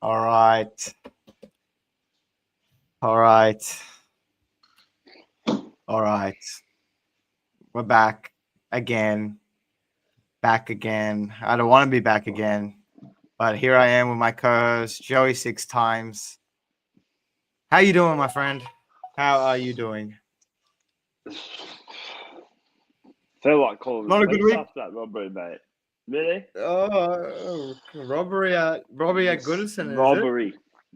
All right. All right. All right. We're back again. Back again. I don't want to be back again. But here I am with my co-host, Joey 6 times. How you doing, my friend? How are you doing? Feel like calling Not the a good police week? after that robbery, mate. Really? Oh, robbery at Goodison, is it? Robbery.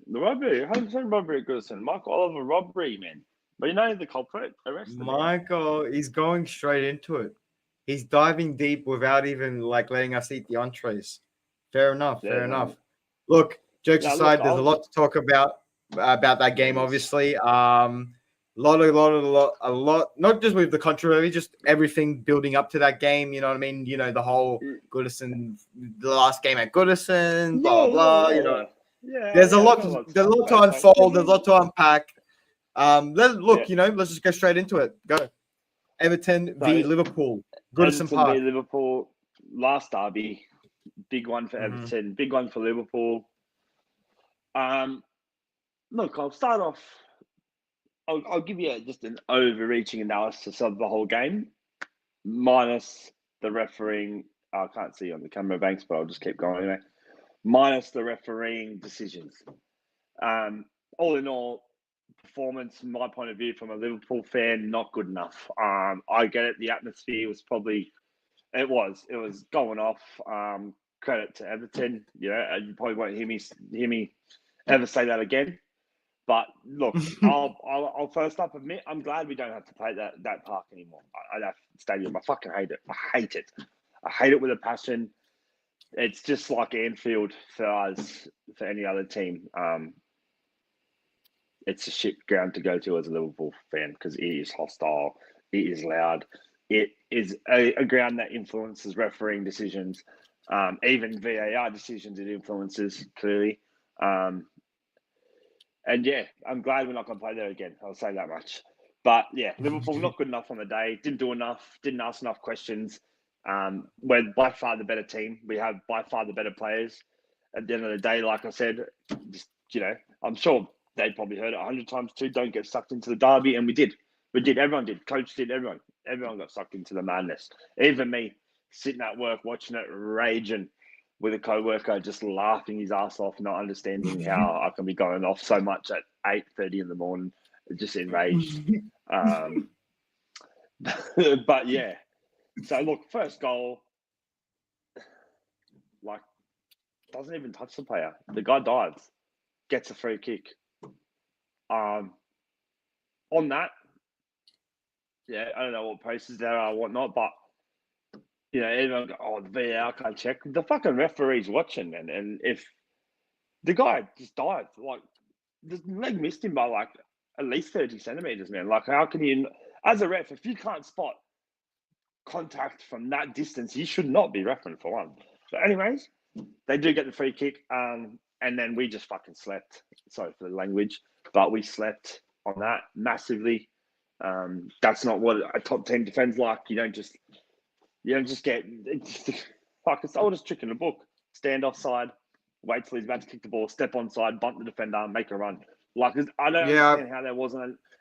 The robbery. 100% robbery at Goodison. Michael Oliver robbery, man. But you know the culprit? Arrest the man. Michael, he's going straight into it. He's diving deep without even letting us eat the entrees. Fair enough. Fair enough. Look, jokes aside, there's a lot to talk about that game. Obviously, a lot. Not just with the controversy, just everything building up to that game. You know what I mean? You know the whole Goodison, the last game at Goodison, blah blah. You know, there's a lot to unfold. There's a lot to unpack. Let's just go straight into it. Go. Everton v Liverpool. Goodison Everton Park. v Liverpool. Last derby. Big one for Everton. Big one for Liverpool. Look, I'll start off. I'll give you just an overreaching analysis of the whole game, minus the refereeing. I can't see on the camera banks, but I'll just keep going anyway. Minus the refereeing decisions. All in all, performance, from my point of view, from a Liverpool fan, not good enough. I get it. The atmosphere was it was going off. Credit to Everton. You probably won't hear me ever say that again. But look, I'll first up admit I'm glad we don't have to play that park anymore. That stadium, I fucking hate it. I hate it. I hate it with a passion. It's just like Anfield for us, for any other team. It's a shit ground to go to as a Liverpool fan because it is hostile, it is loud, it is a ground that influences refereeing decisions, even VAR decisions. It influences clearly. And yeah, I'm glad we're not going to play there again. I'll say that much. But yeah, Liverpool not good enough on the day. Didn't do enough. Didn't ask enough questions. We're by far the better team. We have by far the better players. At the end of the day, like I said, I'm sure they probably heard it 100 times too. Don't get sucked into the derby, and we did. We did. Everyone did. Coach did. Everyone got sucked into the madness. Even me, sitting at work watching it, raging with a co-worker, just laughing his ass off, not understanding how I can be going off so much at 8:30 in the morning, just enraged. But yeah. So look, first goal, doesn't even touch the player. The guy dives, gets a free kick. On that, yeah, I don't know what posters there are, whatnot, but everyone go, the VAR can't check. The fucking referee's watching, and if the guy just died, the leg missed him by at least 30 centimeters, man. How can you, as a ref, if you can't spot contact from that distance, you should not be refereeing for one. So, anyways, they do get the free kick, and then we just fucking slept. Sorry for the language, but we slept on that massively. That's not what a top team defends like. You don't just get it's the oldest trick in the book. Stand offside, wait till he's about to kick the ball, step onside, bump the defender, make a run. I don't understand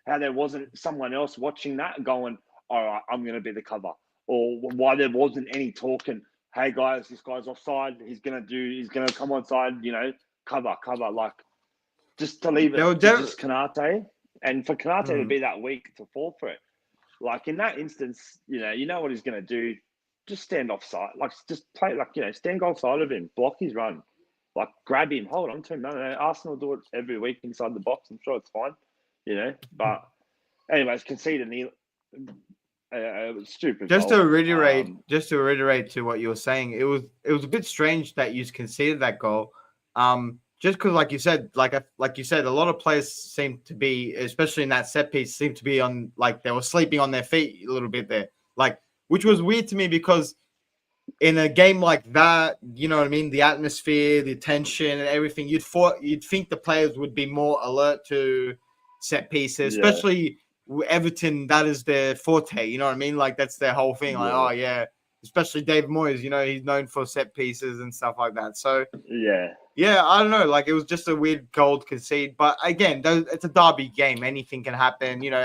how there wasn't someone else watching that and going, all right, I'm going to be the cover, or why there wasn't any talking. Hey guys, this guy's offside. He's gonna come onside. Cover. Just to leave it to just Kanate, and for Kanate to be that weak to fall for it. In that instance, you know what he's gonna do. Just stand offside. Just play stand offside of him, block his run, grab him, hold on to him. No, Arsenal do it every week inside the box. I'm sure it's fine. But anyways, concede stupid. Just to reiterate to what you were saying, it was a bit strange that you conceded that goal. Just because, like you said, a lot of players seem to be, especially in that set piece, seem to be on they were sleeping on their feet a little bit there, which was weird to me because in a game like that, you know what I mean, the atmosphere, the tension, and everything, you'd think the players would be more alert to set pieces, especially Everton. That is their forte, you know what I mean? That's their whole thing. especially Dave Moyes. You know, he's known for set pieces and stuff like that. So Yeah. yeah, I don't know. Like, it was just a weird goal to concede. But again, it's a derby game. Anything can happen. You know,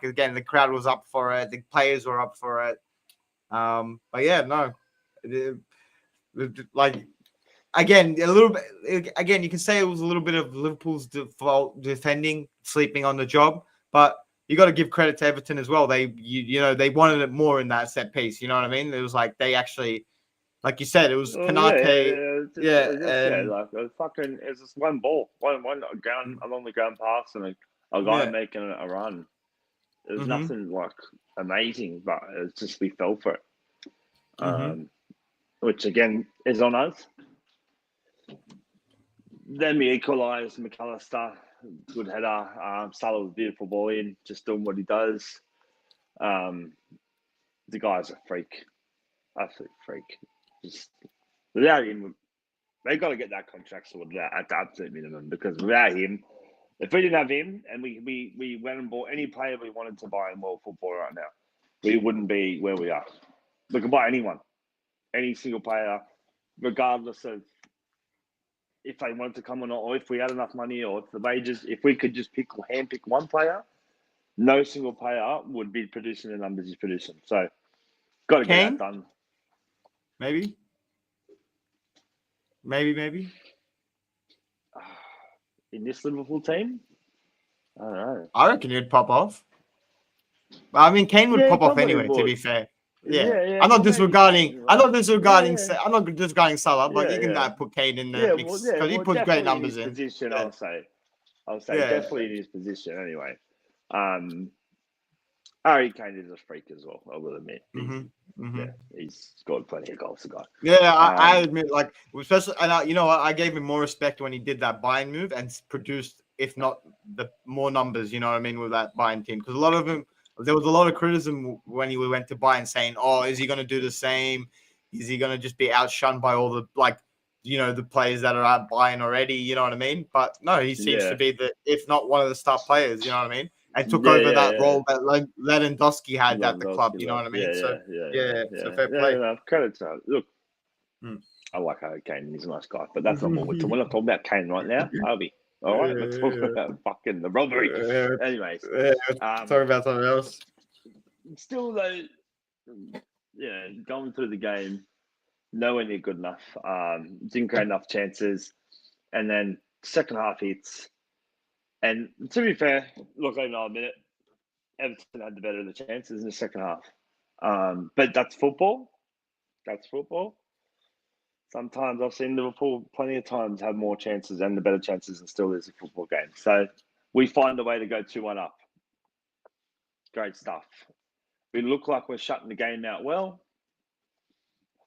again, the crowd was up for it. The players were up for it. But yeah, no. Like, again, a little bit. Again, you can say it was a little bit of Liverpool's default defending, sleeping on the job. But you got to give credit to Everton as well. They wanted it more in that set piece. You know what I mean? It was like they actually, like you said, it was Kanate. Like it's just one ball, one ground along the ground pass, and a guy making a run. It was nothing like amazing, but it's just we fell for it. Which again is on us. Then we equalised. McAllister, good header. Salah was beautiful ball in, just doing what he does. The guy's a freak, absolute freak. Just without him, they got to get that contract sorted out at the absolute minimum, because without him, if we didn't have him and we went and bought any player we wanted to buy in world football right now, we wouldn't be where we are. We could buy anyone, any single player, regardless of if they wanted to come or not, or if we had enough money, or if the wages, if we could just handpick one player, no single player would be producing the numbers he's producing. So, got to get that done. Maybe. In this Liverpool team, I don't know. I reckon he'd pop off. I mean, Kane would pop off anyway. Would. To be fair, I'm not disregarding. I'm not disregarding Salah, but you can put Kane in the mix because he puts great numbers in. Position, I'll say definitely in his position anyway. Harry Kane is a freak as well, I will admit. He's scored plenty of goals, the guy. Yeah, I admit, like, especially, and you know what, I gave him more respect when he did that Bayern move and produced, if not the more numbers, you know what I mean, with that Bayern team. Because there was a lot of criticism when he went to Bayern saying, oh, is he going to do the same? Is he going to just be outshunned by all the, like, you know, the players that are at Bayern already, you know what I mean? But no, he seems to be if not one of the star players, you know what I mean? And took over that role that Lewandowski had at the club, you know what I mean? So fair play. No, credit to him. Look, I like Harry Kane. He's a nice guy, but that's not what we're talking. We're not talking about Kane right now, are we? All right, we're talking about fucking the robbery. Anyways, talking about something else. Still, though, going through the game, nowhere near good enough. Didn't create enough chances, and then second half hits. And to be fair, look, I'll admit it, Everton had the better of the chances in the second half. But that's football. Sometimes I've seen Liverpool plenty of times have more chances and the better chances, and still is a football game. So we find a way to go 2-1 up. Great stuff. We look like we're shutting the game out well.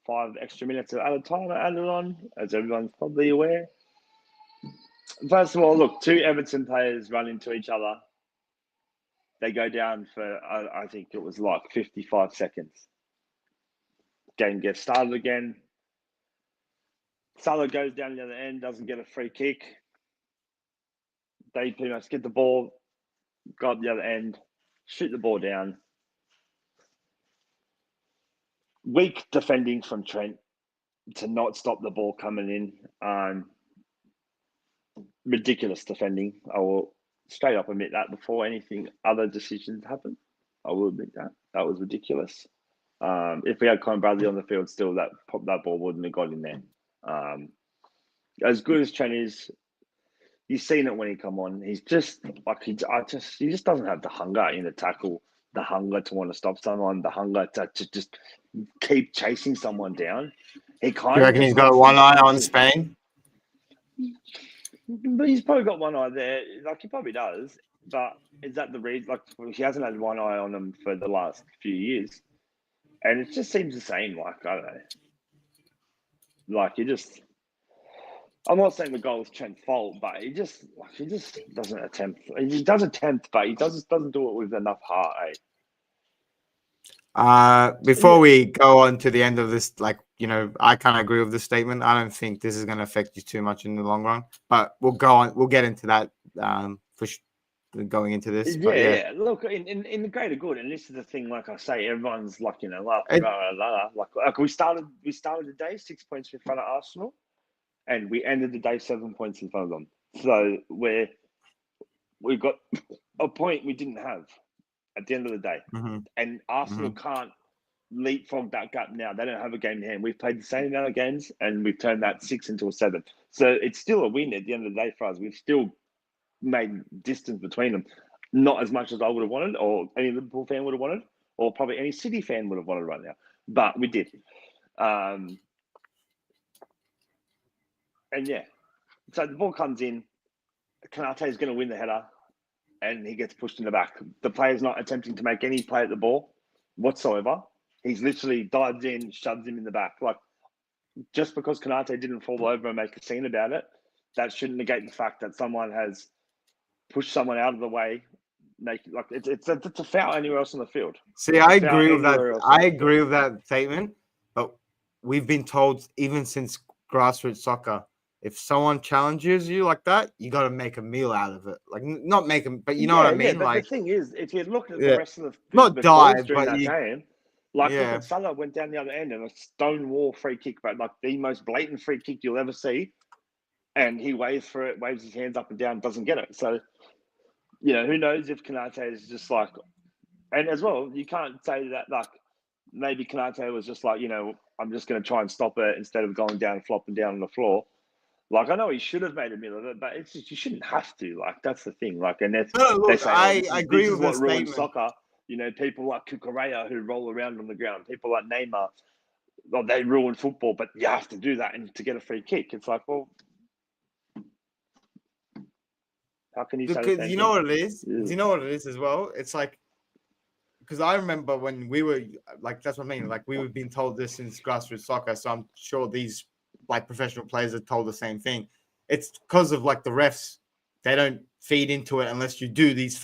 5 extra minutes at a time are added on, as everyone's probably aware. First of all, look, 2 Everton players run into each other. They go down for, I think it was like 55 seconds. Game gets started again. Salah goes down the other end, doesn't get a free kick. They pretty much get the ball, go up the other end, shoot the ball down. Weak defending from Trent to not stop the ball coming in. Ridiculous defending. I will straight up admit that before anything other decisions happen. I will admit that. That was ridiculous. If we had Conor Bradley on the field still, that ball wouldn't have got in there. As good as Trent is, you've seen it when he come on. He's just like he just doesn't have the hunger in the tackle, the hunger to want to stop someone, the hunger to just keep chasing someone down. He kind You reckon he's got one eye on Spain? But he's probably got one eye there. Like, he probably does. But is that the reason? Like, he hasn't had one eye on him for the last few years. And it just seems the same. Like, I don't know. Like, I'm not saying the goal is Trent's fault, but he just doesn't attempt. He does attempt, but he doesn't do it with enough heart, Before we go on to the end of this, like, you know, I kind of agree with the statement. I don't think this is going to affect you too much in the long run, but we'll go on. We'll get into that going into this. Yeah, But yeah. Look, in the greater good, and this is the thing. Like I say, everyone's like laughing, like we started the day 6 points in front of Arsenal, and we ended the day 7 points in front of them. So we got a point we didn't have at the end of the day, and Arsenal can't leapfrog that gap now. They don't have a game in hand. We've played the same amount of games, and we've turned that 6 into a 7. So it's still a win at the end of the day for us. We've still made distance between them. Not as much as I would have wanted, or any Liverpool fan would have wanted, or probably any City fan would have wanted right now. But we did. And yeah, so the ball comes in. Kanate is going to win the header, and he gets pushed in the back. The player's not attempting to make any play at the ball whatsoever. He's literally dives in, shoves him in the back. Like, just because Kanate didn't fall over and make a scene about it, that shouldn't negate the fact that someone has pushed someone out of the way. It's a foul anywhere else on the field. See, I agree with that. I agree with that statement, but we've been told even since grassroots soccer, if someone challenges you like that, you got to make a meal out of it. Like, not make them, but you know what I mean. But like, the thing is, if you look at the rest of the not the dive, during but that game, look at Salah went down the other end and a stonewall free kick, but like the most blatant free kick you'll ever see, and he waves for it, waves his hands up and down, doesn't get it. So, who knows if Kanate is just like, and as well, you can't say that like maybe Kanate was just like, I'm just going to try and stop it instead of going down and flopping down on the floor. Like, I know he should have made a meal of it, but it's just, you shouldn't have to. Like, that's the thing. Like, and that's they say, I agree with what ruins soccer. People like Kukurea who roll around on the ground, people like Neymar, well, they ruin football, but you have to do that and to get a free kick. It's like, well, how can you say the same you know thing? what it is? Yeah. Do you know what it is as well? It's like, because I remember when we were like, that's what I mean. Like, we were being told this since grassroots soccer, so I'm sure these like professional players are told the same thing. It's because of like the refs, they don't feed into it unless you do these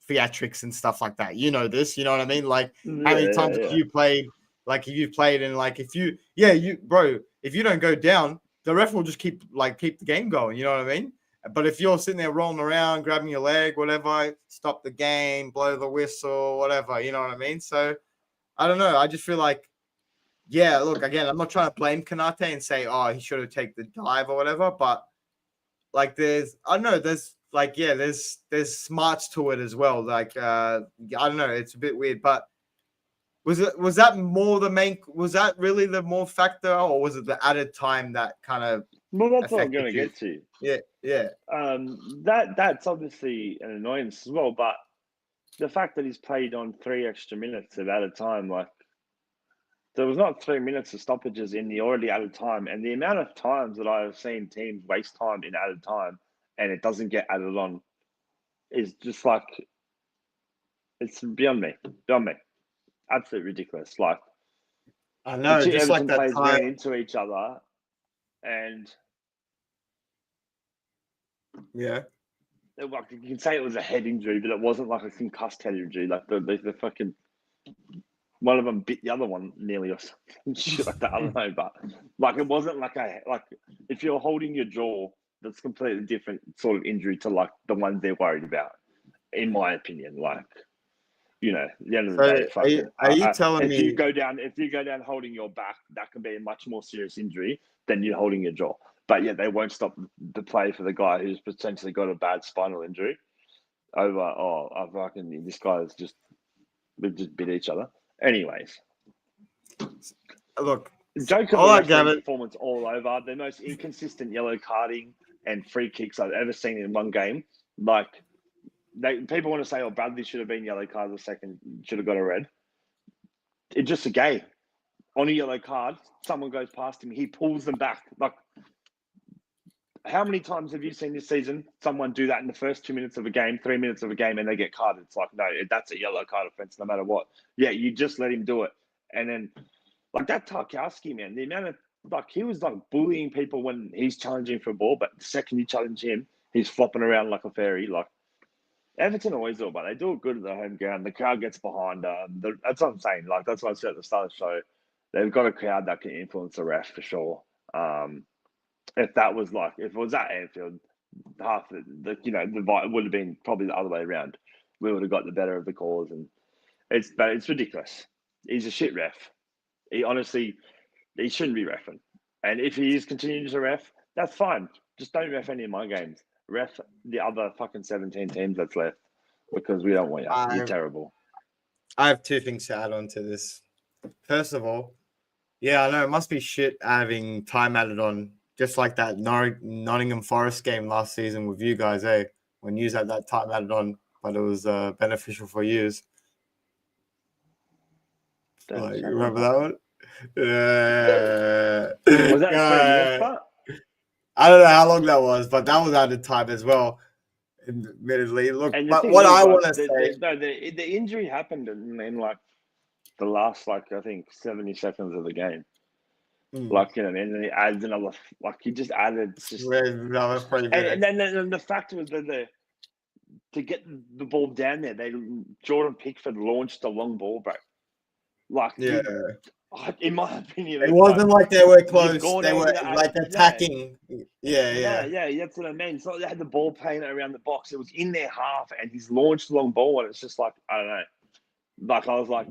theatrics and stuff like that. You know this, you know what I mean? Like, how many times have you played? Like, if you played and like, if you don't go down, the ref will just keep the game going. You know what I mean? But if you're sitting there rolling around, grabbing your leg, whatever, stop the game, blow the whistle, whatever, you know what I mean? So I don't know. I just feel like, yeah, look, again, I'm not trying to blame Kanate and say, oh, he should have taken the dive or whatever, but like there's smarts to it as well. Like, I don't know, it's a bit weird, but was that really the more factor, or was it the added time that kind of that's what I'm going to get to. Yeah. That's obviously an annoyance as well, but the fact that he's played on 3 extra minutes of added time, like, there was not 3 minutes of stoppages in the already added time, and the amount of times that I have seen teams waste time in added time and it doesn't get added on is just like, it's beyond me. Absolutely ridiculous. Like, I know, the two just Everton like that players time ran into each other, and yeah. Like, you can say it was a head injury, but it wasn't like a concussed head injury. Like the fucking one of them bit the other one nearly or something shit like that. I don't know, but like it wasn't like if you're holding your jaw, that's completely different sort of injury to like the ones they're worried about, in my opinion. Like, at the end of the day, are you telling me if you go down holding your back, that can be a much more serious injury than you holding your jaw. But yeah, they won't stop the play for the guy who's potentially got a bad spinal injury over, this guy's we've just bit each other. Anyways, look, Joker performance all over. The most inconsistent yellow carding and free kicks I've ever seen in one game. Like, people want to say, Bradley should have been yellow card the second, should have got a red. It's just a game. On a yellow card, someone goes past him, he pulls them back. Like, how many times have you seen this season someone do that in the first 2 minutes of a game, 3 minutes of a game, and they get carded? It's like, no, that's a yellow card offense no matter what. Yeah, you just let him do it. And then, like, that Tarkowski, man, the amount of, like, he was, like, bullying people when he's challenging for a ball, but the second you challenge him, he's flopping around like a fairy. Like, Everton always do it, but they do it good at the home ground. The crowd gets behind them. That's what I'm saying. Like, that's what I said at the start of the show. They've got a crowd that can influence the ref for sure. If it was at Anfield, half the it would have been probably the other way around. We would have got the better of the calls, and it's ridiculous. He's a shit ref. He shouldn't be reffing. And if he is continuing to ref, that's fine. Just don't ref any of my games. Ref the other fucking 17 teams that's left, because we don't want you. You're terrible. I have two things to add on to this. First of all, yeah, I know it must be shit having time added on, just like that Nottingham Forest game last season with you guys, when you had that time added on, but it was beneficial for you. Like, remember that one? Yeah. Was that 3 minutes, but? I don't know how long that was, but that was added time as well. Admittedly, look, but what I want to say, the injury happened in like the last, like, I think 70 seconds of the game. Like, you know, and then he adds another, like, he just added another 3 minutes. And then the fact was that to get the ball down there, Jordan Pickford launched a long ball back. Like, yeah. In my opinion, it wasn't like they were close. They were like attacking. Yeah. That's what I mean. It's not they had the ball painted around the box. It was in their half, and he's launched a long ball, and it's just like, I don't know. Like, I was like,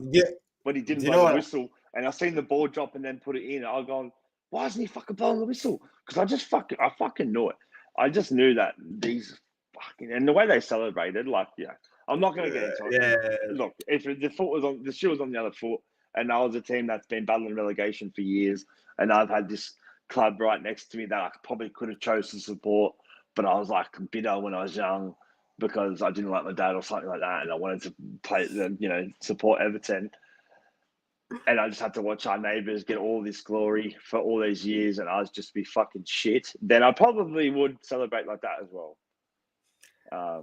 but he didn't blow the whistle, and I seen the ball drop and then put it in. I was going, why isn't he fucking blowing the whistle? Because I fucking knew it. I just knew that these fucking, and the way they celebrated, like, I'm not going to get into it. Yeah. Look, if the shoe was on the other foot, and I was a team that's been battling relegation for years, and I've had this club right next to me that I probably could have chose to support, but I was like bitter when I was young because I didn't like my dad or something like that, and I wanted to play, support Everton. And I just had to watch our neighbours get all this glory for all these years, and I was just be fucking shit. Then I probably would celebrate like that as well.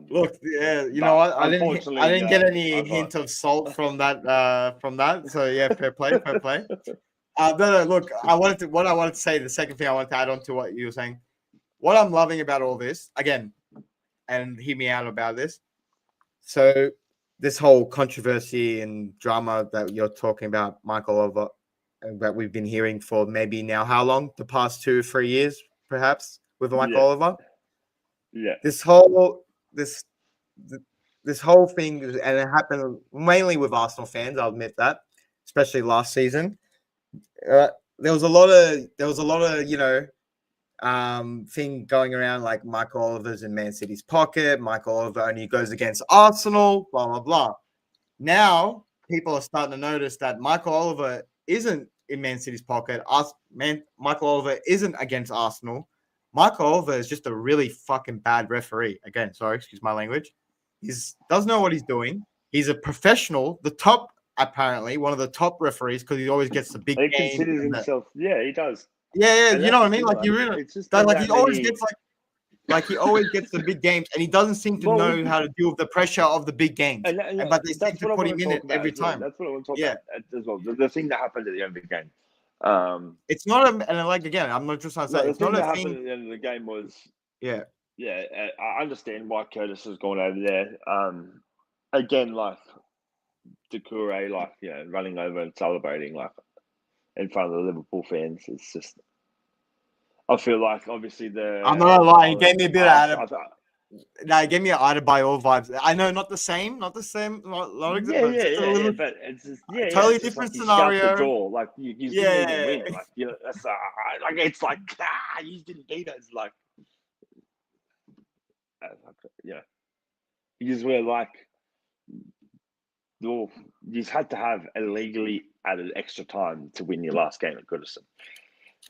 Look, you know what? I didn't get any hint of salt from that. So yeah, fair play. No. Look, what I wanted to say. The second thing I wanted to add on to what you were saying. What I'm loving about all this, again, and hear me out about this. So this whole controversy and drama that you're talking about, Michael Oliver, that we've been hearing for maybe now how long? The past 2 or 3 years, perhaps, with Michael Oliver. Yeah. This whole thing, and it happened mainly with Arsenal fans. I'll admit that, especially last season. There was a lot of thing going around like Michael Oliver's in Man City's pocket. Michael Oliver only goes against Arsenal. Blah blah blah. Now people are starting to notice that Michael Oliver isn't in Man City's pocket. Michael Oliver isn't against Arsenal. Michael Oliver is just a really fucking bad referee. Again, sorry, excuse my language. He doesn't know what he's doing. He's a professional, apparently one of the top referees, because he always gets the big game. He considers himself. Yeah, he does. Yeah, you know what I mean? Like, you really, like he always gets he always gets the big games, and he doesn't seem to know how to deal with the pressure of the big games. But they seem to put him in it every time. That's what I want to talk about as well. The thing that happened at the end of the game. It's not again, I'm not just trying to say it's not a thing. At the end of the game was yeah. I understand why Curtis has gone over there. Again, like Doucouré, like, running over and celebrating like in front of the Liverpool fans. It's just, I feel like obviously I'm not gonna lie, he gave me a bit of it gave me an Ida by all vibes. I know, not the same, not but it's just totally different scenario. Draw. Like you didn't even win. Like, that's like it's like you didn't beat us. Like, you just were like, you just had to have illegally added extra time to win your last game at Goodison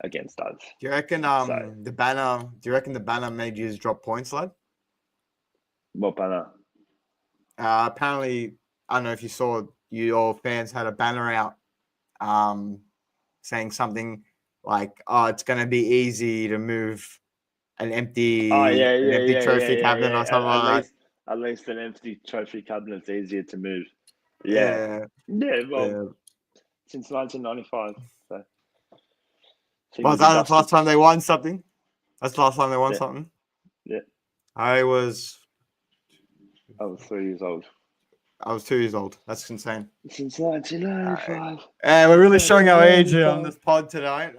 against us. Do you reckon the banner made you drop points, lad? What banner? Apparently, I don't know if you saw, your fans had a banner out saying something like, it's going to be easy to move an empty trophy cabinet or something like that. At least an empty trophy cabinet's easier to move. Well, since 1995. So. Was that the last time they won something? That's the last time they won something? Yeah. I was 3 years old. I was 2 years old. That's insane. Since 1995. We're really showing our age here on this pod tonight.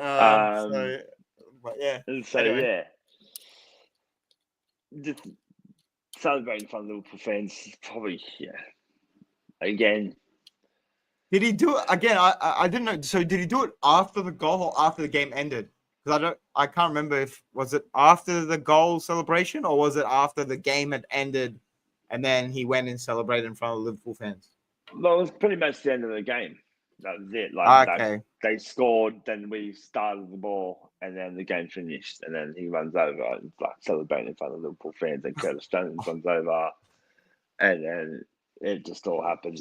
just celebrating in front of Liverpool fans, probably, again. Did he do it again? I didn't know. So did he do it after the goal or after the game ended? Because I can't remember if was it after the goal celebration or was it after the game had ended, and then he went and celebrated in front of Liverpool fans. Well, it was pretty much the end of the game. That was it. Like Okay. they scored, then we started the ball, and then the game finished, and then he runs over and like celebrating in front of Liverpool fans, and Curtis Jones runs over, and then it just all happened.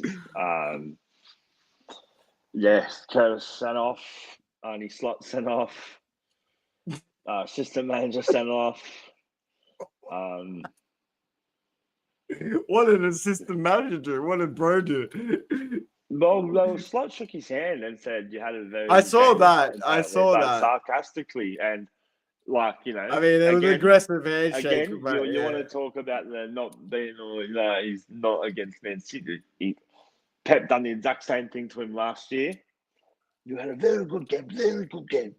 Curtis sent off, Arnie Slot sent off, assistant manager sent off. What did assistant manager do? What did bro do? Well, Slot shook his hand and said you had a very. I saw that. I saw that sarcastically, and I mean, it was an aggressive handshake. Again, you want to talk about the not being he's not against Man City. Pep done the exact same thing to him last year. You had a very good game,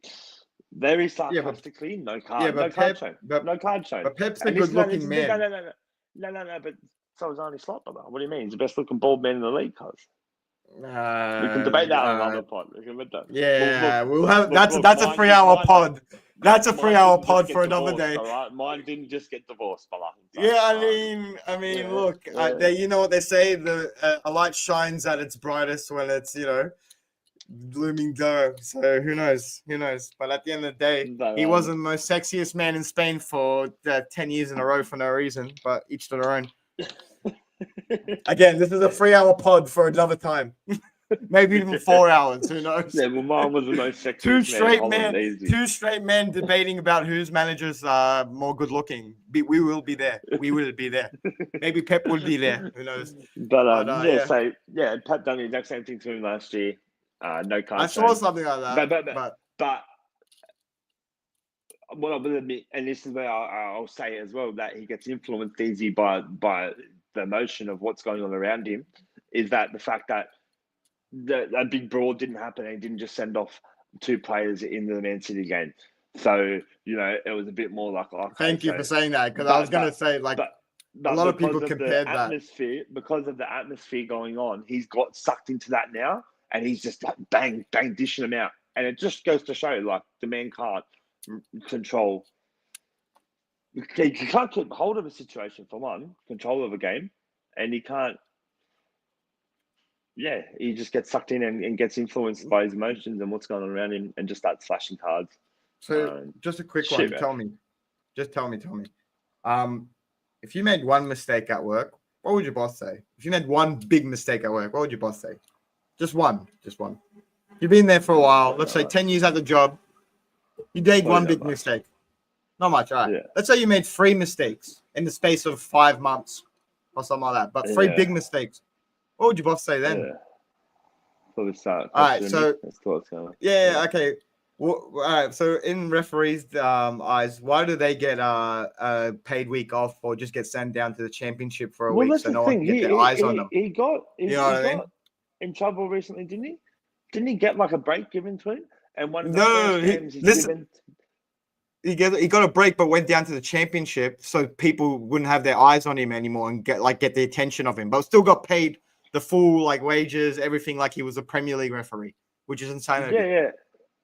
Very sarcastically, no card shown. No card shown. But Pep's a good-looking man. No, but so is Arnie Slot, brother. What do you mean? He's the best-looking bald man in the league, cuz. We can debate that on another pod. We'll have that's a 3-hour pod. That's a 3-hour pod for another day. All right, mine didn't just get divorced, brother. Look, you know what they say: a light shines at its brightest when it's blooming dough. So who knows? But at the end of the day, he wasn't the most sexiest man in Spain for 10 years in a row for no reason. But each to their own. Again, this is a 3-hour pod for another time. Maybe even 4 hours. Who knows? Yeah, well, mine was the most sexy. Two straight men debating about whose managers are more good looking. We will be there. Maybe Pep will be there. Who knows? But Pep done the exact same thing to him last year. No card. I saw something like that. But what I will admit, and this is where I'll say as well, that he gets influenced easy by the emotion of what's going on around him, is that the fact that that big brawl didn't happen and he didn't just send off 2 players in the Man City game. So, it was a bit more like... Thank you for saying that, because I was going to say, a lot of people compared that. Because of the atmosphere going on, he's got sucked into that now, and he's just bang, dishing them out. And it just goes to show, the man can't control... He can't keep hold of a situation, for one, control of a game, and he can't... he just gets sucked in and gets influenced by his emotions and what's going on around him and just starts flashing cards. So just a quick one. Tell me. If you made one mistake at work, what would your boss say? If you made one big mistake at work, what would your boss say? Just one. You've been there for a while. Let's say 10 years at the job. You made one big mistake. Not much, all right. Yeah. Let's say you made 3 mistakes in the space of 5 months or something like that, but 3 big mistakes. What would your boss say then? Probably start. All right, so okay. Well, all right. So in referees' eyes, why do they get a paid week off or just get sent down to the championship for a week so no one can get their eyes on them? He got in trouble recently, didn't he? Didn't he get a break given to him? And one of the first games he got a break, but went down to the championship so people wouldn't have their eyes on him anymore and get the attention of him. But still got paid the full wages, everything like he was a Premier League referee, which is insanity. Yeah,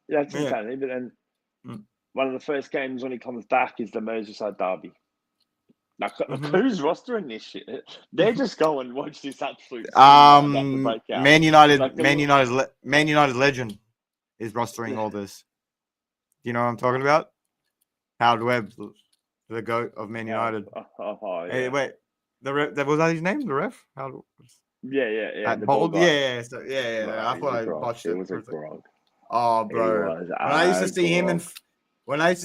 that's insanity. But then one of the first games when he comes back is the Merseyside derby. Who's rostering this shit? They're just going watch this absolute. Man United legend is rostering all this. Do you know what I'm talking about? Howard Webb, the GOAT of Man United. Hey, wait, was that his name? The ref? Yeah. I thought I watched it. It was a grog. Oh, bro. When I used to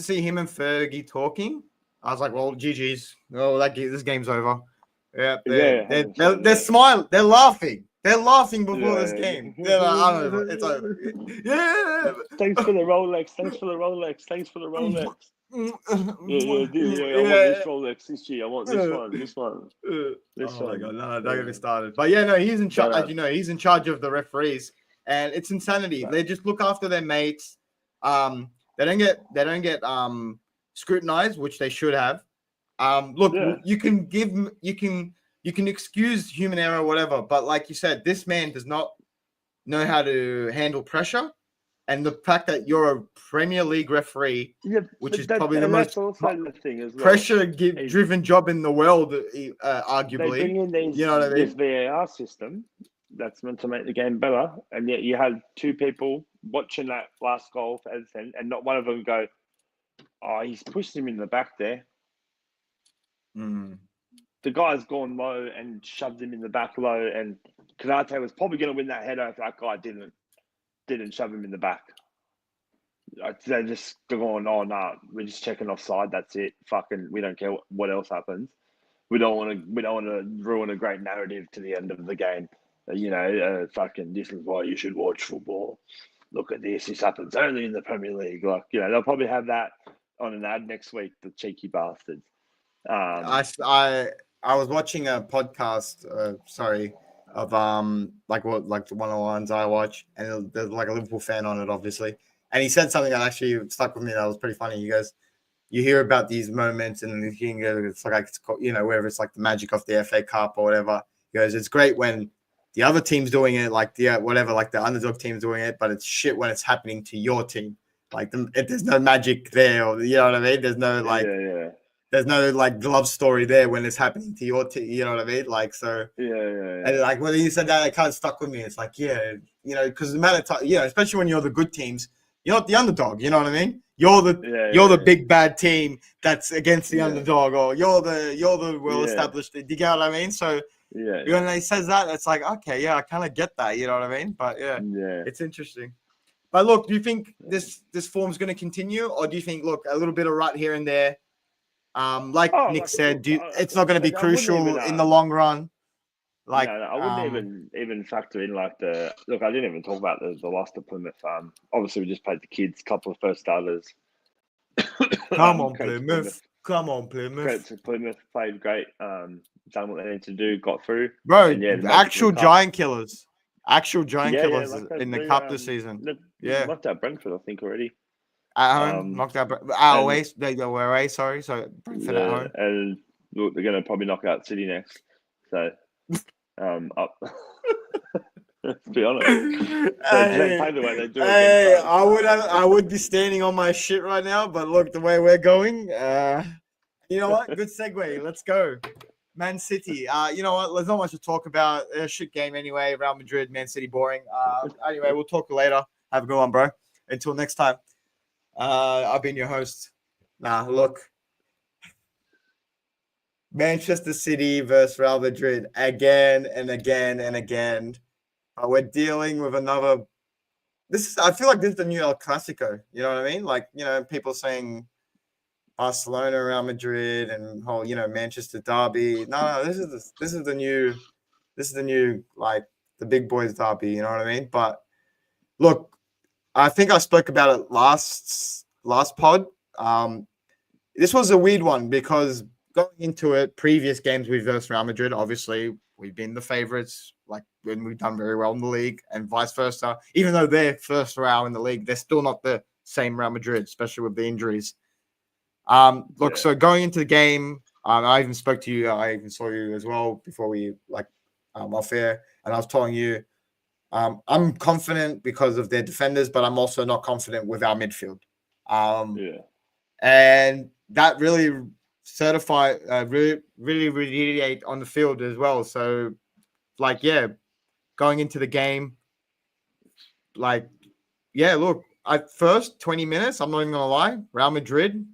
see him and Fergie talking, I was like, "Well, GG's. Oh, this game's over." Yeah, they're smiling. They're laughing. They're laughing before this game. They're like, "I don't know, it's over." Yeah. Thanks for the Rolex. I want this Rolex this year. I want this one. My God, no, don't get me started. But no, he's in charge. As you know, he's in charge of the referees, and it's insanity. They just look after their mates. They don't get scrutinized, which they should have. Look, Yeah. you can excuse human error or whatever, but like you said, this man does not know how to handle pressure. And the fact that you're a Premier League referee, Yeah, which but is probably the that's most also the thing as well. pressure-driven job in the world, They arguably. bring in You know what I this mean? VAR system that's meant to make the game better, and yet you had two people watching that last goal for Edison, and not one of them go, "Oh, he's pushed him in the back there." Mm. The guy's gone low and shoved him in the back low, and Kanate was probably going to win that header if that guy didn't shove him in the back. They're just going, "Oh no, we're just checking offside. That's it. Fucking, we don't care what else happens. We don't want to ruin a great narrative to the end of the game. Fucking, this is why you should watch football. Look at this. This happens only in the Premier League. Like, they'll probably have that on an ad next week. The cheeky bastards." I was watching a podcast, of like one of the ones I watch, and there's like a Liverpool fan on it, obviously, and he said something that actually stuck with me. That was pretty funny. He goes, "You hear about these moments, and it's like whether it's like the magic of the FA Cup or whatever." He goes, "It's great when the other team's doing it, like the like the underdog team's doing it, but it's shit when it's happening to your team. Like there's no magic there, or you know what I mean? There's no yeah. there's no like love story there when it's happening to your team. You know what I mean? Like so." Yeah. And like when you said that, it kind of stuck with me. It's like, yeah, because the amount of time, especially when you're the good teams, you're not the underdog. You know what I mean? You're the big bad team that's against the underdog, or you're the well established. Do you get what I mean? So when he says that, it's like, okay, yeah, I kind of get that. You know what I mean? But yeah, it's interesting. But look, do you think this form's going to continue, or do you think, look, a little bit of rut here and there? Nick said, it's not going to be crucial in the long run. Like, no, I wouldn't even factor in like I didn't even talk about the loss to Plymouth. Obviously we just played the kids, couple of first starters. Come on, Plymouth. Come on, Plymouth. Credit to Plymouth, played great. Done what they need to do, got through. Bro, actual giant killers. Actual giant killers in the cup this season. Knocked out Brentford, I think, already. At home, knocked out away. They were away, sorry. So Brentford at home. And look, they're going to probably knock out City next. So, up. Let's be honest. They play the way they do. I would be standing on my shit right now, but look, the way we're going, you know what? Good segue. Let's go. Man City. You know what? There's not much to talk about. A shit game anyway. Real Madrid, Man City, boring. Anyway, we'll talk later. Have a good one, bro. Until next time. I've been your host. Look. Manchester City versus Real Madrid again and again and again. We're dealing with another. I feel like this is the new El Clasico. You know what I mean? Like, people saying Barcelona, Real Madrid, and whole, Manchester derby. No, this is the new like the big boys derby. You know what I mean? But look, I think I spoke about it last pod. This was a weird one because going into it, previous games we versed Real Madrid, obviously we've been the favorites, like when we've done very well in the league, and vice versa. Even though they're first Real in the league, they're still not the same Real Madrid, especially with the injuries. So going into the game, I even spoke to you. I even saw you as well before we off air, and I was telling you, I'm confident because of their defenders, but I'm also not confident with our midfield. And that really really radiate on the field as well. So, going into the game, look, at first 20 minutes, I'm not even gonna lie, Real Madrid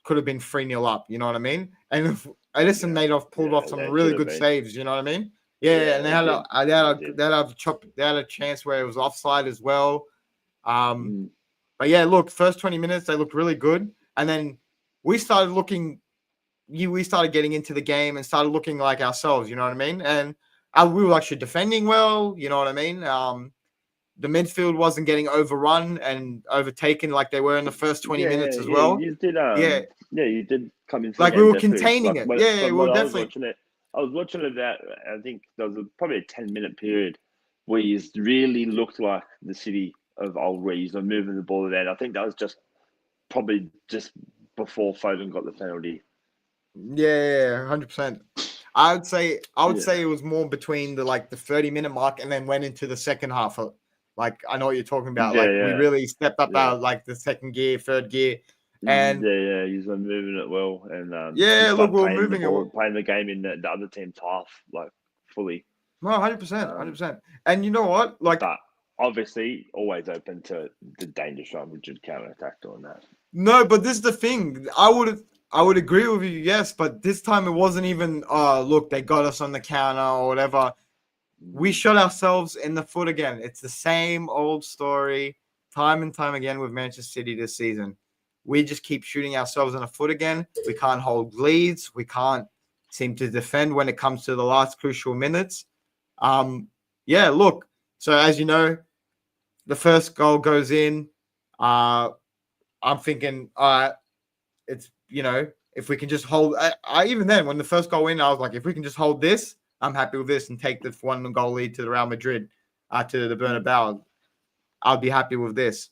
could have been 3-0 up. You know what I mean? And if Edison pulled off some really good saves. You know what I mean? Yeah, and they had a chance where it was offside as well. But yeah, look, first 20 minutes they looked really good, and then we started getting into the game and started looking like ourselves. You know what I mean? And we were actually defending well. You know what I mean? The midfield wasn't getting overrun and overtaken like they were in the first 20 minutes as well. You did. You did come into like the game we were containing it. We were definitely. I was watching it. I think there was probably a 10-minute period where you really looked like the City of old, where you're moving the ball around. I think that was probably just before Foden got the penalty. Yeah, 100%. I would say Yeah. it was more between the 30-minute mark and then went into the second half. Like I know what you're talking about. Yeah, Like we yeah, really stepped up yeah. our the second gear, third gear, and Yeah. He's been moving it well, and he yeah, look, started we were playing the moving it. ball, playing the game in the other team's half, like fully. No, 100%, 100%. And you know what? Like, But obviously, always open to the dangerous run, which would counter attack on that. no, but this is the thing. I would agree with you, yes, but this time it wasn't even. Oh, look, they got us on the counter or whatever. We shot ourselves in the foot again. It's the same old story, time and time again with Manchester City this season. We just keep shooting ourselves in the foot again. We can't hold leads. We can't seem to defend when it comes to the last crucial minutes. Yeah, look. So as you know, the first goal goes in. I'm thinking, it's if we can just hold. I even then when the first goal in, I was like, if we can just hold this, I'm happy with this and take the 1-goal lead to the Real Madrid, to the Bernabeu. I'll be happy with this.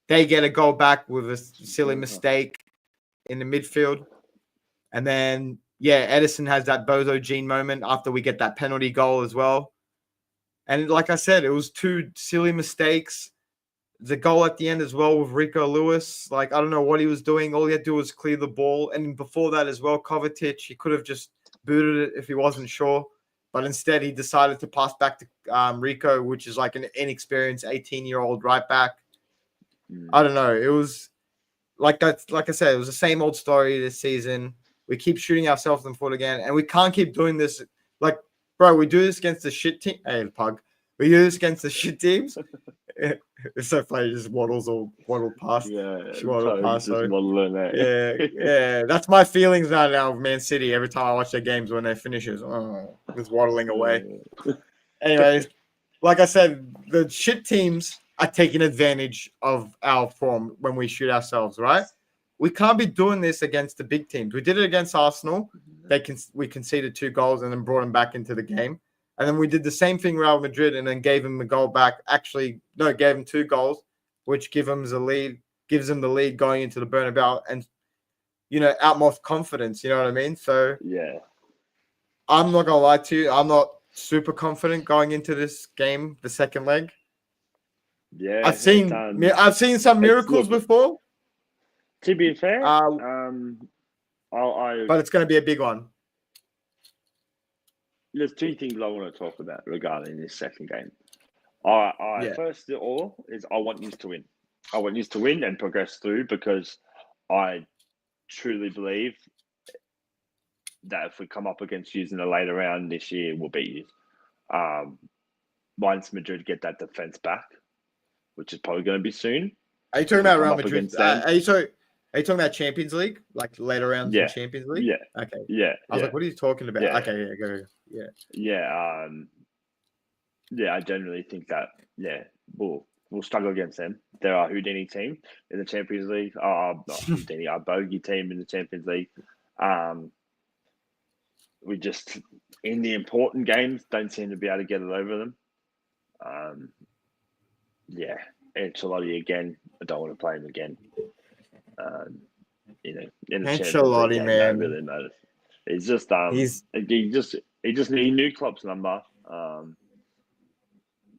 They get a goal back with a silly mistake in the midfield. And then, Edison has that Bozo Gene moment after we get that penalty goal as well. And like I said, it was 2 silly mistakes. The goal at the end as well with Rico Lewis. Like, I don't know what he was doing. All he had to do was clear the ball. And before that as well, Kovacic, he could have just booted it if he wasn't sure. But instead, he decided to pass back to Rico, which is like an inexperienced 18-year-old right back. I don't know. It was like I said, it was the same old story this season. We keep shooting ourselves in the foot again, and we can't keep doing this. Like, bro, we do this against the shit team. Hey, Pug. We do this against the shit teams. It's so funny. Just waddle past. Waddle past. Just waddling it. Yeah. That's my feelings now of Man City. Every time I watch their games when they finishes, just waddling away. Anyways, like I said, the shit teams are taking advantage of our form when we shoot ourselves, right? We can't be doing this against the big teams. We did it against Arsenal. We conceded 2 goals and then brought them back into the game. And then we did the same thing Real Madrid and then gave them the goal back. Actually, no, gave them 2 goals, which gives them the lead going into the Bernabeu and, utmost confidence. You know what I mean? So yeah, I'm not going to lie to you. I'm not super confident going into this game, the second leg. Yeah. I've seen some miracles before. To be fair, but it's going to be a big one. There's 2 things I want to talk about regarding this second game. First of all, is I want you to win. I want you to win and progress through because I truly believe that if we come up against you in a later round this year, we'll beat you. Once Madrid get that defense back, which is probably going to be soon. Are you talking about Real Madrid? Are you talking about Champions League, like later rounds in Champions League? Yeah. Okay. Yeah. I was like, what are you talking about? Yeah. Okay. Yeah. Go. Yeah. Yeah. I generally think that we'll struggle against them. They're our Houdini team in the Champions League. Not Houdini, our bogey team in the Champions League. We just in the important games don't seem to be able to get it over them. Ancelotti again. I don't want to play him again. In the Ancelotti, man, really matters. It's just he knew Klopp's number.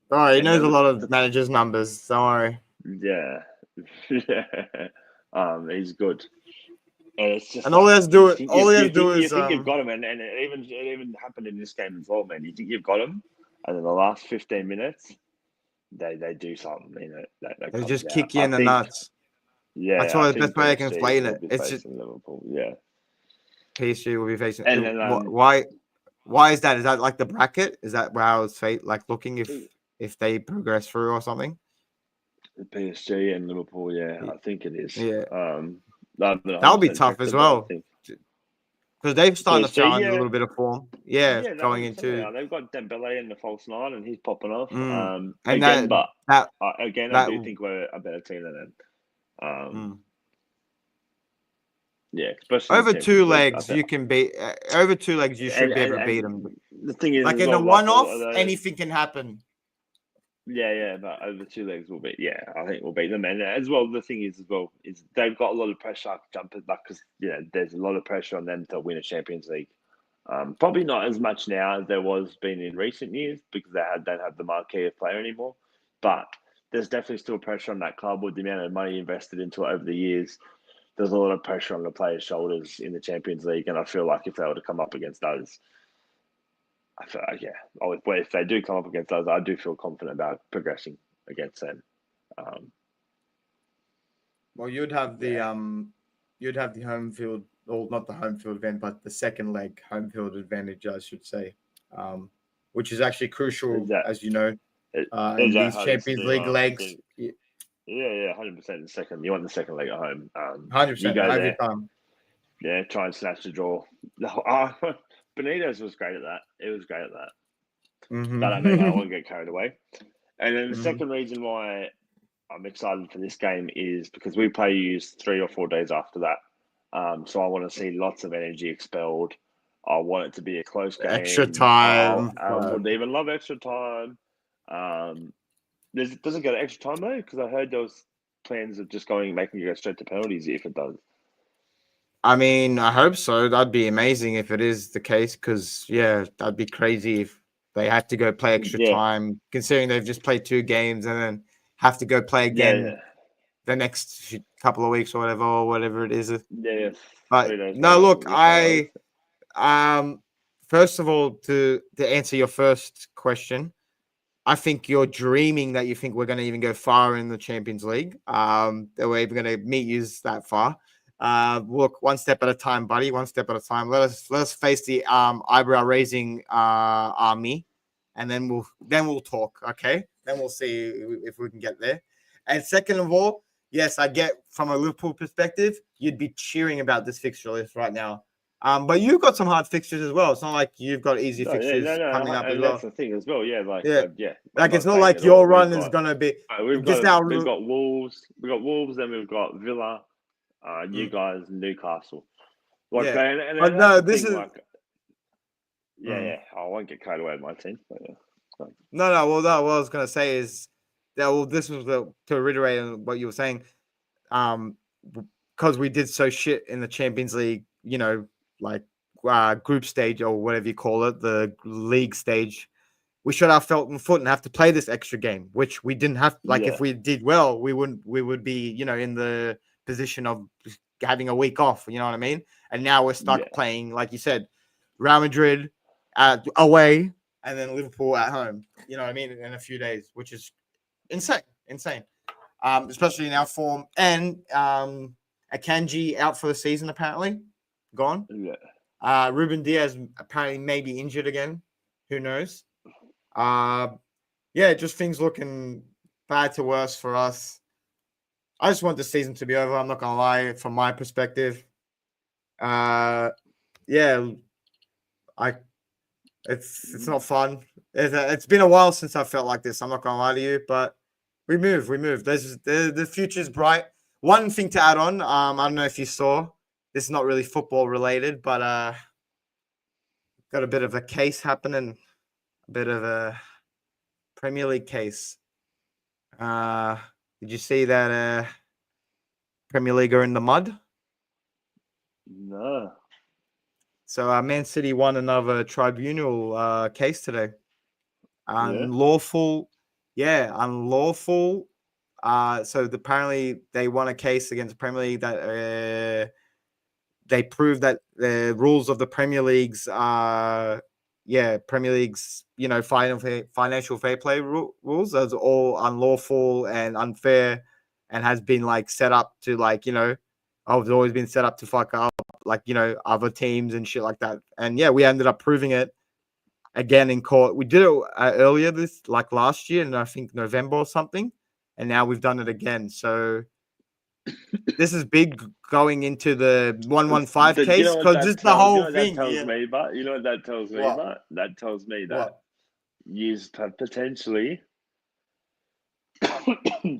He knows a lot of managers' numbers. Don't worry. Yeah. He's good. And it's just all he has to do is you think you've got him, and it even happened in this game as well, man. You think you've got him, and in the last 15 minutes, they do something. They just kick you in the nuts. Yeah, that's why the best way I can explain it. It's just Liverpool. Yeah, PSG will be facing. And then, why is that? Is that like the bracket? Is that how it's looking if they progress through or something? The PSG and Liverpool. Yeah, I think it is. Yeah. That'll be tough as well. Because they've started to find a little bit of form. Going into. They've got Dembele in the false 9 and he's popping off. I do think we're a better team than them. Especially over 2 legs, you can beat. Over 2 legs, you should be able to beat them. The thing is, like in a one-off, anything can happen. Yeah, but over 2 legs will be. Yeah, I think we'll beat them. And as well, the thing is they've got a lot of pressure jumping, like because there's a lot of pressure on them to win a Champions League. Probably not as much now as there was been in recent years because they don't have the marquee of player anymore. But there's definitely still pressure on that club with the amount of money invested into it over the years. There's a lot of pressure on the players' shoulders in the Champions League, and I feel like if they were to come up against those, I feel like, if they do come up against those, I do feel confident about progressing against them. Well, you'd have the home field, or not the home field advantage, but the second leg home field advantage, I should say, which is actually crucial, as you know, in these Champions League legs. Yeah, 100%. The second, you want the second leg at home. 100% you go every there, time. Yeah, try and snatch the draw. Benitez was great at that. It was great at that. Mm-hmm. But I won't get carried away. And then the second reason why I'm excited for this game is because we play you 3 or 4 days after that. So I want to see lots of energy expelled. I want it to be a close game. Extra time. I would even love extra time. Does it get extra time though? Because I heard there was plans of just making it go straight to penalties if it does. I mean, I hope so. That'd be amazing if it is the case. Because that'd be crazy if they had to go play extra time, considering they've just played 2 games and then have to go play again the next couple of weeks or whatever it is. Yeah. But no, look, first of all, to answer your first question, I think you're dreaming that you think we're going to even go far in the Champions League. That we're even going to meet you that far. Look, one step at a time, buddy. One step at a time. Let us face the eyebrow raising army, and then we'll talk. Okay, then we'll see if we can get there. And second of all, yes, I get from a Liverpool perspective, you'd be cheering about this fixture list right now. But you've got some hard fixtures as well. It's not like you've got easy fixtures coming up as well. That's the thing as well. Like it's not like your run is gonna be. We've got Wolves. We've got Wolves. Then we've got Villa. You guys, Newcastle. But no, this is. I won't get carried away with my team. But No. Well, what I was gonna say is that this was to reiterate on what you were saying. Because we did so shit in the Champions League, group stage or whatever you call it, the league stage. We shot our foot and have to play this extra game, which we didn't have. If we did well, we would be, in the position of having a week off. You know what I mean? And now we're stuck playing, like you said, Real Madrid away and then Liverpool at home. You know what I mean? In a few days, which is insane. Especially in our form. And Akanji out for the season, apparently. Gone. Yeah. Ruben Diaz apparently may be injured again. Who knows? Just things looking bad to worse for us. I just want the season to be over. I'm not gonna lie, from my perspective. It's not fun. It's been a while since I felt like this. I'm not gonna lie to you, but we move. The future's bright. One thing to add on, I don't know if you saw. This is not really football related, but got a bit of a case happening. A bit of a Premier League case. Did you see that Premier League are in the mud? No. So Man City won another tribunal case today. Unlawful. So apparently they won a case against the Premier League that they proved that the rules of the Premier League's financial fair play rules are all unlawful and unfair, and has been set up to I've always been set up to fuck up other teams and shit like that. And we ended up proving it again in court. We did it earlier last year, and I think November or something, and now we've done it again. So this is big going into the 115 case because just the whole thing. That tells me, but you know what that tells me, but that tells me that you have potentially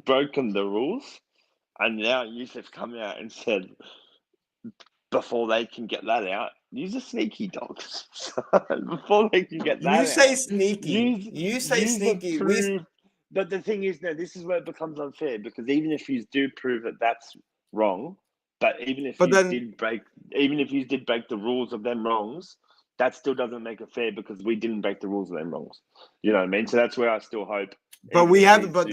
broken the rules, and now Yusuf's come out and said before they can get that out, use a sneaky dogs. Before they can get that you say sneaky. You say sneaky. But the thing is, now this is where it becomes unfair because even if you do prove that that's wrong, but even if you did break the rules of them wrongs, that still doesn't make it fair because we didn't break the rules of them wrongs. You know what I mean? So that's where I still hope. But we haven't. But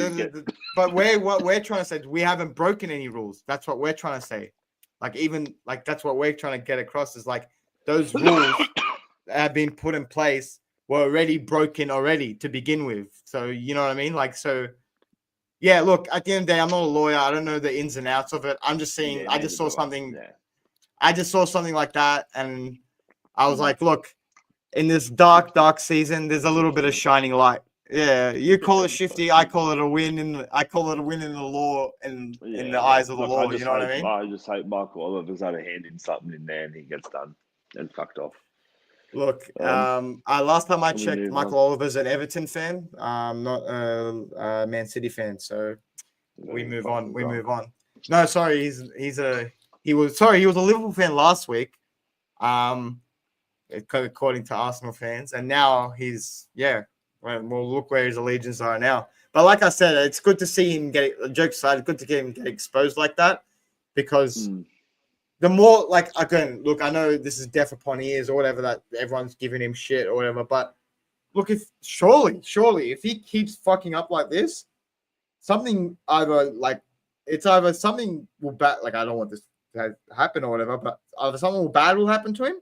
what we're trying to say is we haven't broken any rules. That's what we're trying to say. Like even like that's what we're trying to get across is like those rules that have been put in place were already broken already to begin with. So you know what I mean? Like so. Yeah, look, at the end of the day, I'm not a lawyer. I don't know the ins and outs of it. I'm just saying Yeah, I just saw something. Yeah. I just saw something like that, and I was like, look, in this dark, dark season, there's a little bit of shining light. Yeah, you call it shifty, I call it a win in the law in the eyes of the law. You know what I mean? I just hope Michael Oliver's had a hand in something in there and he gets done and fucked off. Look, last time I checked, Michael Oliver's an Everton fan, not a Man City fan. So we move on. We move on. No, sorry, he was a Liverpool fan last week, according to Arsenal fans, and now he's well, look where his allegiances are now. But like I said, it's good to see him jokes aside, it's good to get him get exposed like that because. The more, like, again, look, I know this is death upon ears or whatever that everyone's giving him shit or whatever, but look, if surely, if he keeps fucking up like this, something either something will like, I don't want this to happen or whatever, but either something bad will happen to him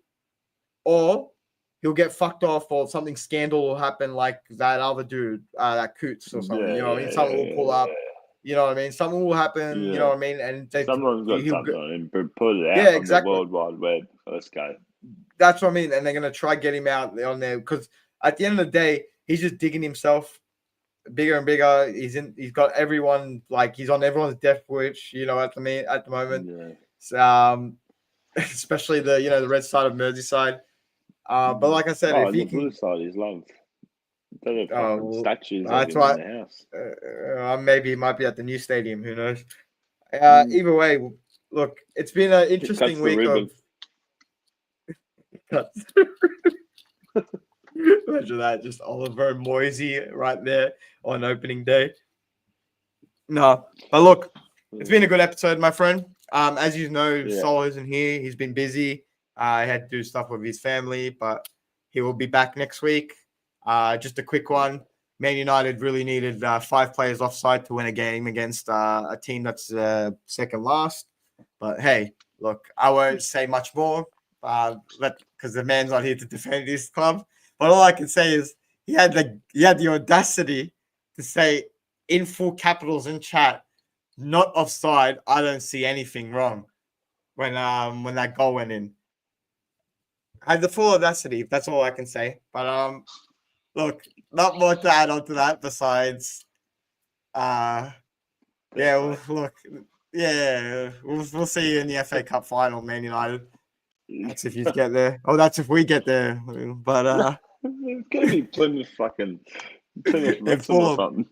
or he'll get fucked off or something scandal will happen like that other dude, that Coots or something, you know what I mean? Something will pull up. You know what I mean? Something will happen. You know what I mean? And someone's got something on him, but put it out on the World Wide Web. Let's go. That's what I mean. And they're gonna try get him out on there because at the end of the day, he's just digging himself bigger and bigger. He's got everyone like he's on everyone's death wish. You know at the moment. Yeah. So, especially the red side of Merseyside. But like I said, if he can, blue side is loved. Statues that's right. In the house. Maybe he might be at the new stadium. Who knows? Either way, look, it's been an interesting week of. Imagine that, just Oliver Moisey right there on opening day. No, but look, it's been a good episode, my friend. As you know, Sol isn't here. He's been busy. He had to do stuff with his family, but he will be back next week. Just a quick one. Man United really needed 5 players offside to win a game against a team that's second last. But hey, look, I won't say much more because the man's not here to defend his club. But all I can say is he had the audacity to say in full capitals in chat, not offside. I don't see anything wrong when that goal went in. I had the full audacity. That's all I can say. But look, not more to add on to that besides, we'll see you in the FA Cup final, Man United. That's if you get there. Oh, that's if we get there. But it's gonna be Plymouth it's or something.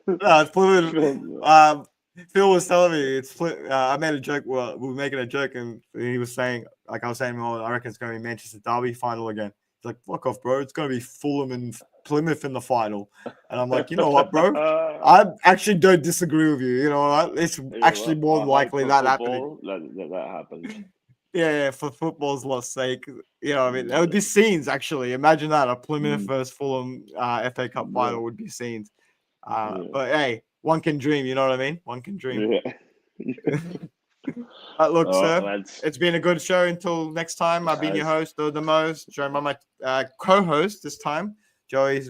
No, it's Plymouth. Phil was telling me I made a joke. Well, we were making a joke, and he was saying, like I was saying, I reckon it's going to be Manchester Derby final again. He's like, fuck off, bro. It's going to be Fulham and Plymouth in the final. And I'm like, you know what, bro? I actually don't disagree with you. You know what? It's actually more than likely that happening. That happens. Yeah, for football's sake. You know what I mean? There would be scenes, actually. Imagine that. A Plymouth versus Fulham FA Cup final would be scenes. But hey, one can dream, you know what I mean? One can dream. Yeah. Look, sir, it's been a good show. Until next time, I've been your host, the most, joined by my co-host this time, Joey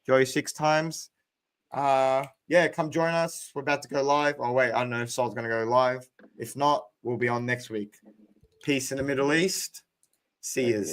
6 times. Come join us. We're about to go live. Oh, wait, I don't know if Sol's going to go live. If not, we'll be on next week. Peace in the Middle East. See yous.